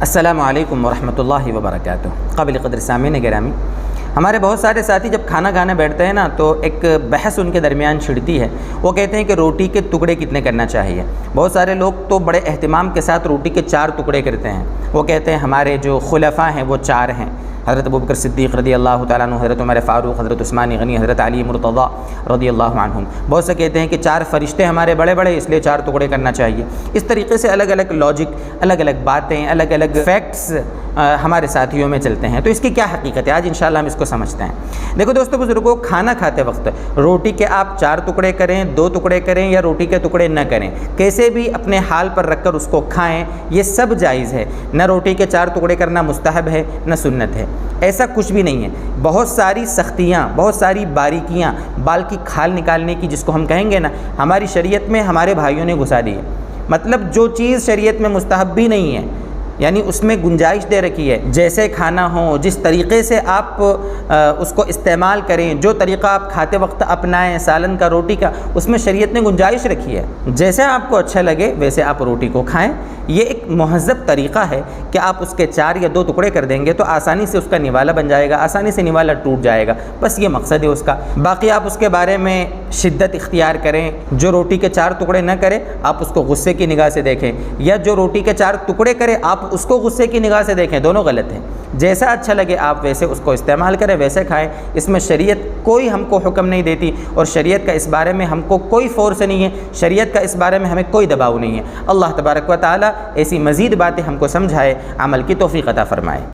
السلام علیکم ورحمۃ اللہ وبرکاتہ۔ قابل قدر سامعین گرامی، ہمارے بہت سارے ساتھی جب کھانا کھانے بیٹھتے ہیں نا تو ایک بحث ان کے درمیان چھڑتی ہے۔ وہ کہتے ہیں کہ روٹی کے ٹکڑے کتنے کرنا چاہیے۔ بہت سارے لوگ تو بڑے اہتمام کے ساتھ روٹی کے 4 ٹکڑے کرتے ہیں۔ وہ کہتے ہیں ہمارے جو خلفاء ہیں وہ 4 ہیں، حضرت ابوبکر صدیق رضی اللہ تعالیٰ عنہ، حضرت عمر فاروق، حضرت عثمان غنی، حضرت علی مرتضیٰ رضی اللہ عنہم۔ بہت سے کہتے ہیں کہ 4 فرشتے ہمارے بڑے بڑے، اس لیے 4 ٹکڑے کرنا چاہیے۔ اس طریقے سے الگ الگ لاجک، الگ الگ باتیں، الگ الگ فیکٹس ہمارے ساتھیوں میں چلتے ہیں۔ تو اس کی کیا حقیقت ہے، آج انشاءاللہ ہم اس کو سمجھتے ہیں۔ دیکھو دوستو بزرگوں، کھانا کھاتے وقت روٹی کے آپ 4 ٹکڑے کریں، 2 ٹکڑے کریں یا روٹی کے ٹکڑے نہ کریں، کیسے بھی اپنے حال پر رکھ کر اس کو کھائیں، یہ سب جائز ہے۔ نہ روٹی کے 4 ٹکڑے کرنا مستحب ہے نہ سنت ہے، ایسا کچھ بھی نہیں ہے۔ بہت ساری سختیاں، بہت ساری باریکیاں، بال کی کھال نکالنے کی جس کو ہم کہیں گے نا، ہماری شریعت میں ہمارے بھائیوں نے گھسا دی ہے۔ مطلب جو چیز شریعت میں مستحب بھی نہیں ہے، یعنی اس میں گنجائش دے رکھی ہے، جیسے کھانا ہو، جس طریقے سے آپ اس کو استعمال کریں، جو طریقہ آپ کھاتے وقت اپنائیں، سالن کا، روٹی کا، اس میں شریعت نے گنجائش رکھی ہے۔ جیسے آپ کو اچھا لگے ویسے آپ روٹی کو کھائیں۔ یہ ایک مہذب طریقہ ہے کہ آپ اس کے 4 یا 2 ٹکڑے کر دیں گے تو آسانی سے اس کا نوالا بن جائے گا، آسانی سے نوالا ٹوٹ جائے گا، بس یہ مقصد ہے اس کا۔ باقی آپ اس کے بارے میں شدت اختیار کریں، جو روٹی کے 4 ٹکڑے نہ کرے آپ اس کو غصے کی نگاہ سے دیکھیں، یا جو روٹی کے 4 ٹکڑے کرے آپ اس کو غصے کی نگاہ سے دیکھیں، دونوں غلط ہیں۔ جیسا اچھا لگے آپ ویسے اس کو استعمال کریں، ویسے کھائیں۔ اس میں شریعت کوئی ہم کو حکم نہیں دیتی، اور شریعت کا اس بارے میں ہم کو کوئی فورس نہیں ہے، شریعت کا اس بارے میں ہمیں کوئی دباؤ نہیں ہے۔ اللہ تبارک و تعالی ایسی مزید باتیں ہم کو سمجھائے، عمل کی توفیق عطا فرمائے۔